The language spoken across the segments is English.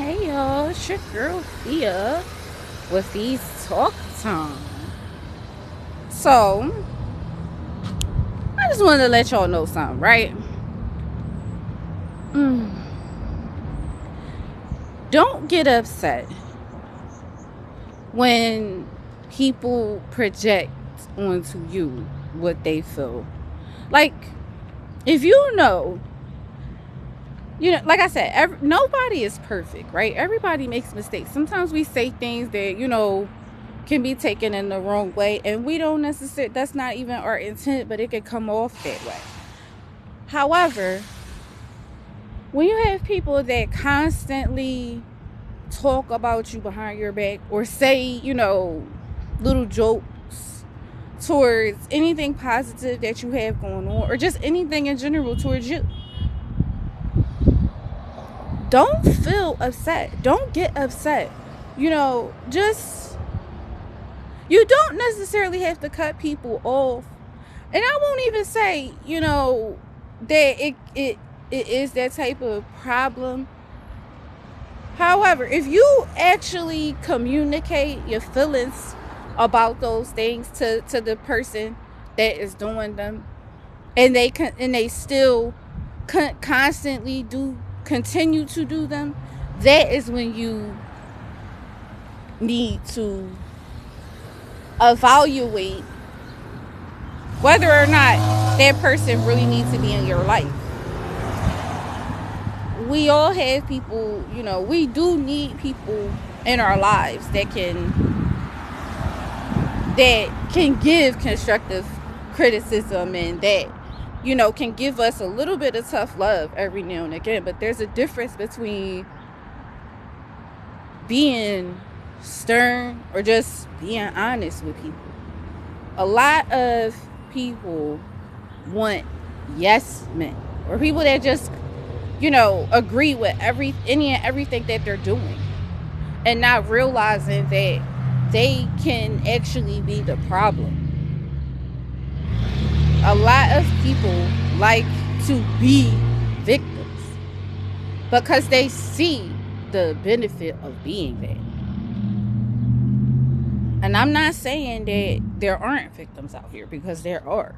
Hey y'all, it's your girl Thea with these talk time. So, I just wanted to let y'all know something, right? Mm. Don't get upset when people project onto you what they feel. Like, if like I said, nobody is perfect, right? Everybody makes mistakes. Sometimes we say things that, can be taken in the wrong way, and we don't necessarily, that's not even our intent, but it can come off that way. However, when you have people that constantly talk about you behind your back or say, little jokes towards anything positive that you have going on, or just anything in general towards you, don't feel upset. Don't get upset. Just, you don't necessarily have to cut people off. And I won't even say, that it is that type of problem. However, if you actually communicate your feelings about those things to the person that is doing them, and they still constantly continue to do them, that is when you need to evaluate whether or not that person really needs to be in your life. We all have people, we do need people in our lives that can give constructive criticism, and that can give us a little bit of tough love every now and again. But there's a difference between being stern or just being honest with people. A lot of people want yes men, or people that just agree with any and everything that they're doing, and not realizing that they can actually be the problem. A lot of people like to be victims because they see the benefit of being that. And I'm not saying that there aren't victims out here, because there are.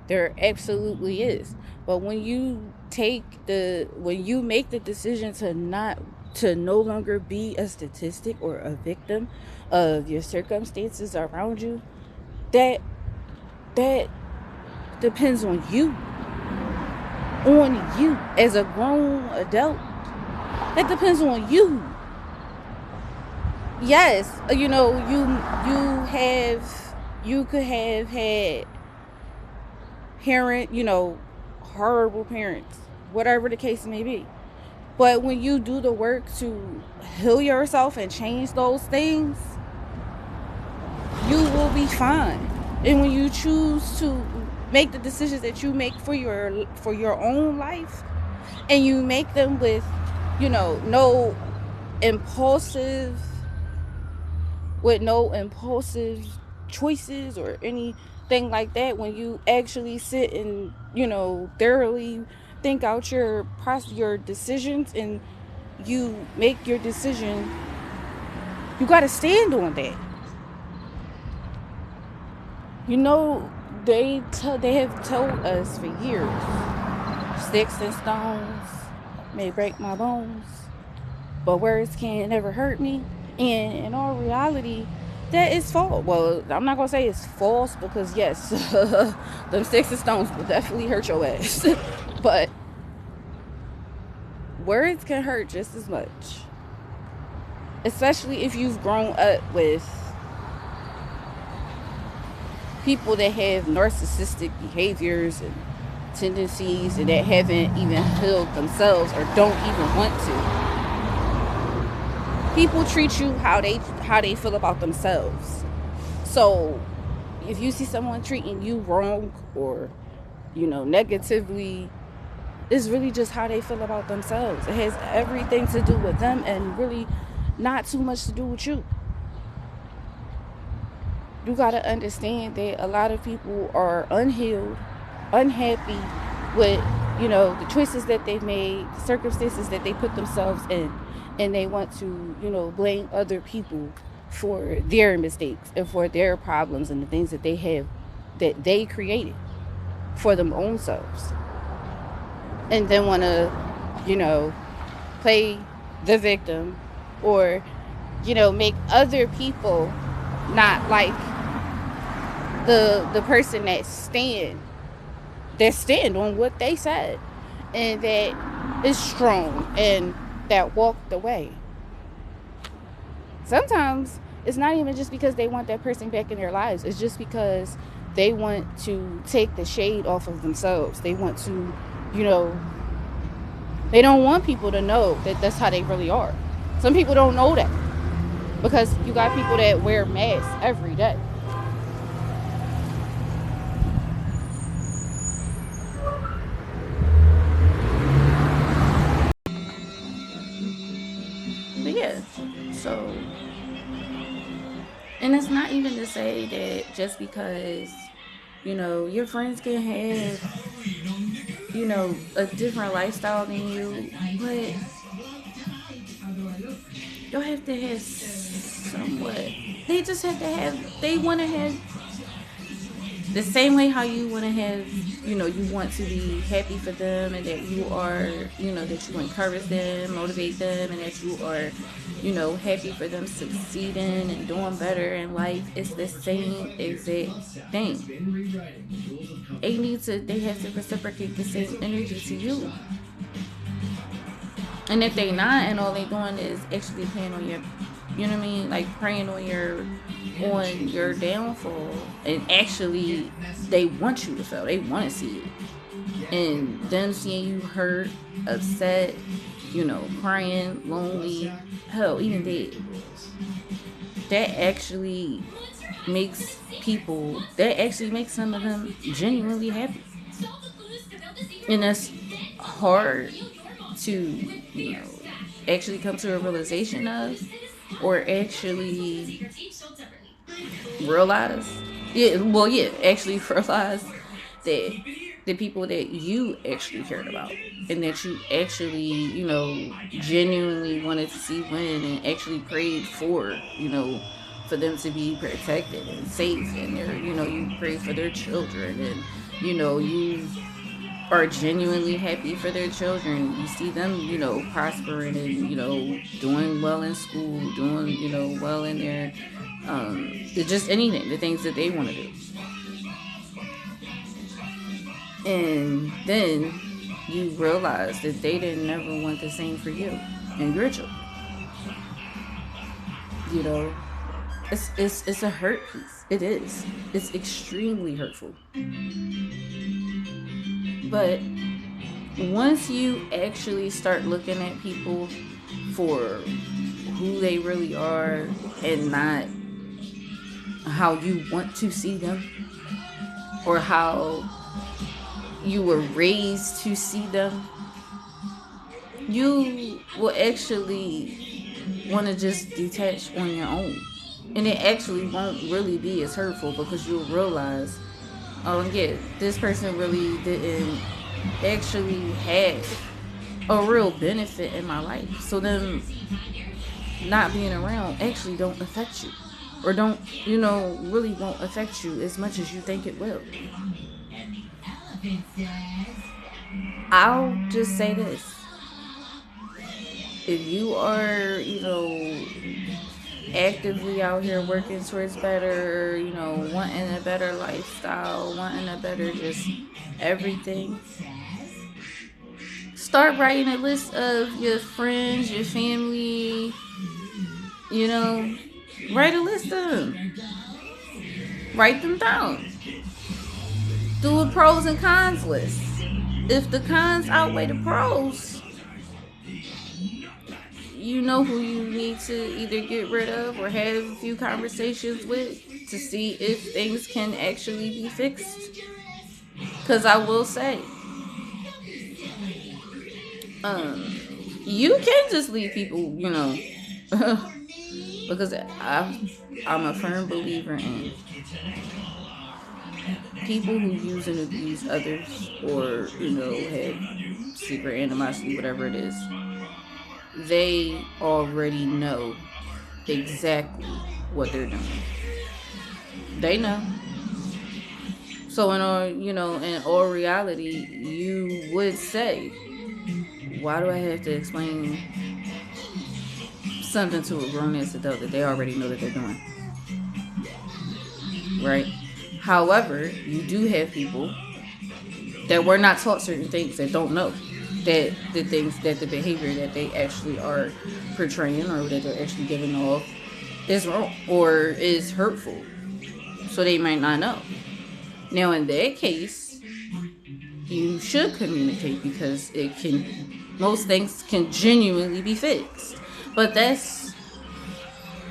There absolutely is. But when you make the decision to no longer be a statistic or a victim of your circumstances around you, that that depends on you. On you as a grown adult. That depends on you. Yes, you could have had horrible parents, whatever the case may be. But when you do the work to heal yourself and change those things, you will be fine. And when you choose to make the decisions that you make for your own life, and you make them with, no impulsive no impulsive choices or anything like that, when you actually sit and thoroughly think out your decisions, and you make your decision, you got to stand on that. you know they have told us for years, sticks and stones may break my bones, but words can't never hurt me. And in all reality, that is false. Well, I'm not gonna say it's false, because yes, them sticks and stones will definitely hurt your ass. But words can hurt just as much, especially if you've grown up with people that have narcissistic behaviors and tendencies, and that haven't even healed themselves or don't even want to. People treat you how they feel about themselves. So if you see someone treating you wrong or negatively, it's really just how they feel about themselves. It has everything to do with them, and really not too much to do with you. You got to understand that a lot of people are unhealed, unhappy with the choices that they've made, the circumstances that they put themselves in, and they want to, blame other people for their mistakes and for their problems and the things that they have that they created for them own selves, and then want to, you know, play the victim, or make other people not like the person that stand on what they said, and that is strong, and that walked away. Sometimes it's not even just because they want that person back in their lives. It's just because they want to take the shade off of themselves. They want to, you know, they don't want people to know that that's how they really are. Some people don't know that because you got people that wear masks every day. But yeah, so, and it's not even to say that just because, your friends can have, a different lifestyle than you, but you'll have to have somewhat. They just have to have, they want to have the same way how you want to have, you want to be happy for them, and that you are, that you encourage them, motivate them, and that you are, happy for them succeeding and doing better in life. It's the same exact thing. They have to reciprocate the same energy to you. And if they not, and all they doing is actually playing on your, what I mean, like preying on your downfall, and actually they want you to fail. They want to see it, and them seeing you hurt, upset, crying, lonely, hell, even dead. That actually makes some of them genuinely happy, and that's hard to actually come to a realization of, or actually realize. Yeah, well, yeah, actually realize that the people that you actually cared about, and that you actually, genuinely wanted to see win, and actually prayed for them to be protected and safe, and you prayed for their children, and you are genuinely happy for their children. You see them, prospering, and doing well in school, doing well in their just anything, the things that they want to do, and then you realize that they didn't never want the same for you and your children. You know, it's a hurt piece. It is. It's extremely hurtful. But once you actually start looking at people for who they really are, and not how you want to see them, or how you were raised to see them, you will actually want to just detach on your own. And it actually won't really be as hurtful, because you'll realize, oh yeah, this person really didn't actually have a real benefit in my life. So then not being around actually don't affect you, or don't, really won't affect you as much as you think it will. I'll just say this. If you are, actively out here working towards better, wanting a better lifestyle, wanting a better just everything, start writing a list of your friends, your family, you know, write a list of them. Write them down. Do a pros and cons list. If the cons outweigh the pros, you know who you need to either get rid of or have a few conversations with, to see if things can actually be fixed. Because I will say, you can just leave people, because I'm a firm believer in people who use and abuse others, or have secret animosity, whatever it is, they already know exactly what they're doing. They know. So in all reality, you would say, why do I have to explain something to a grown ass adult that they already know that they're doing? Right? However, you do have people that were not taught certain things, that don't know that the behavior that they actually are portraying, or that they're actually giving off, is wrong or is hurtful. So they might not know. Now, in that case, you should communicate, because most things can genuinely be fixed. But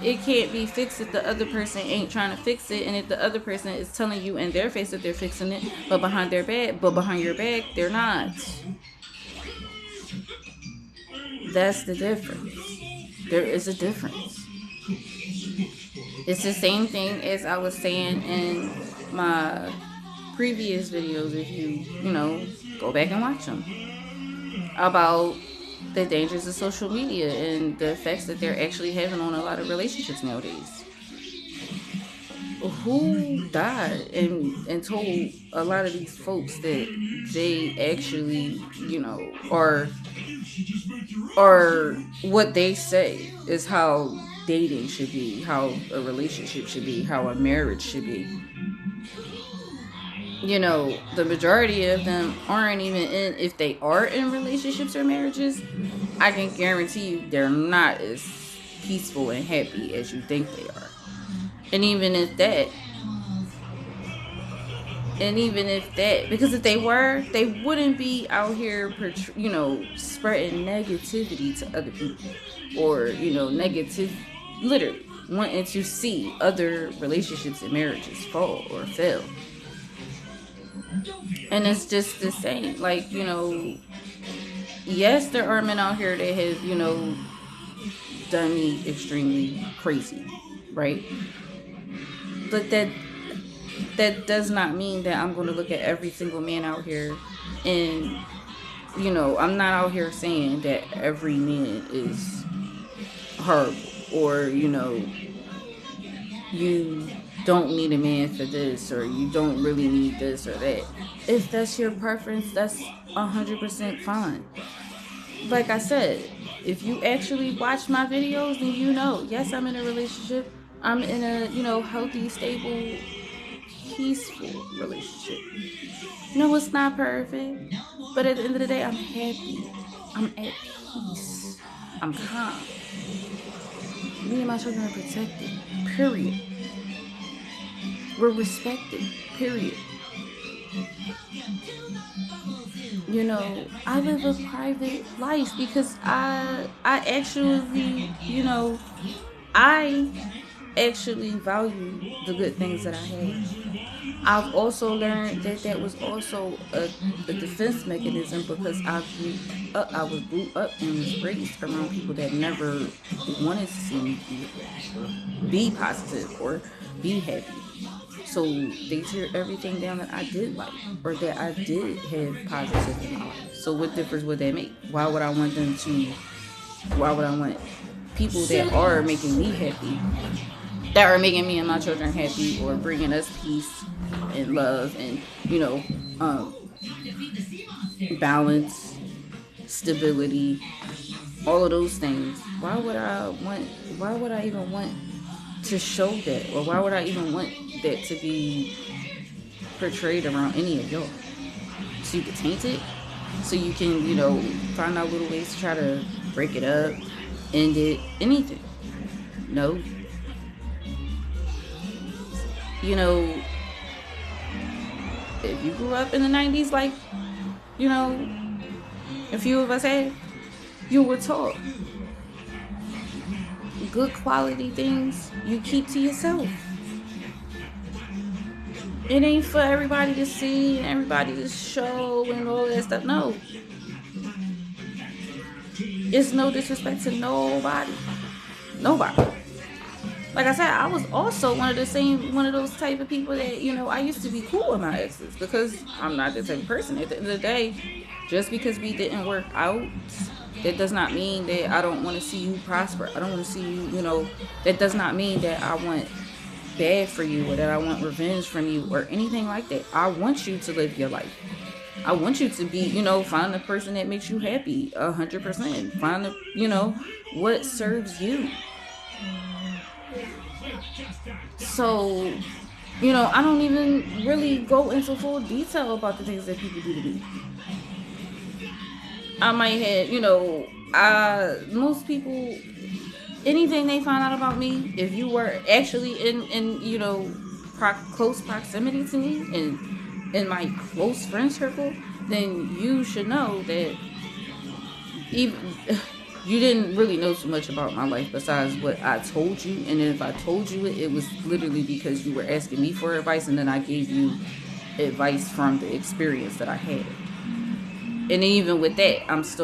it can't be fixed if the other person ain't trying to fix it, and if the other person is telling you in their face that they're fixing it, but behind your back, they're not. That's the difference. There is a difference. It's the same thing as I was saying in my previous videos, if you go back and watch them, about the dangers of social media and the effects that they're actually having on a lot of relationships nowadays. Who died and told a lot of these folks that they actually, or what they say is how dating should be, how a relationship should be, how a marriage should be? The majority of them aren't even in. If they are in relationships or marriages, I can guarantee you they're not as peaceful and happy as you think they are. And even if that, because if they were, they wouldn't be out here, spreading negativity to other people, or literally wanting to see other relationships and marriages fall or fail. And it's just the same. Like, yes, there are men out here that have, done me extremely crazy, right? But that does not mean that I'm going to look at every single man out here and, I'm not out here saying that every man is horrible, or, you don't need a man for this, or you don't really need this or that. If that's your preference, that's 100% fine. Like I said, if you actually watch my videos, then yes, I'm in a relationship. I'm in a, healthy, stable, peaceful relationship. No, it's not perfect, but at the end of the day, I'm happy. I'm at peace. I'm calm. Me and my children are protected. Period. We're respected. Period. I live a private life because I actually value the good things that I have. I've also learned that was also a defense mechanism, because I was grew up and was raised around people that never wanted to see me be positive or be happy. So they tear everything down that I did like, or that I did have positive in my life. So what difference would that make? Why would I want people that are making me happy, that are making me and my children happy, or bringing us peace and love and, balance, stability, all of those things? Why would I even want to show that? Or why would I even want that to be portrayed around any of y'all? So you can taint it? So you can, find out little ways to try to break it up, end it, anything? No. If you grew up in the 90s, like, a few of us had, you were taught good quality things you keep to yourself. It ain't for everybody to see and everybody to show and all that stuff. No. It's no disrespect to nobody. Nobody. like I said, I was also one of those type of people that, you know, I used to be cool with my exes because I'm not the type of person. At the end of the day, just because we didn't work out, that does not mean that I don't want to see you prosper. I don't want to see you, you know, that does not mean that I want bad for you or that I want revenge from you or anything like that. I want you to live your life. I want you to be, you know, find the person that makes you happy 100%. Find the, you know, what serves you. So, you know, I don't even really go into full detail about the things that people do to me. I might have, you know, most people, anything they find out about me, if you were actually in you know, close proximity to me and in my close friend circle, then you should know that even you didn't really know too much about my life besides what I told you. And then if I told you it, it was literally because you were asking me for advice, and then I gave you advice from the experience that I had. And even with that, I'm still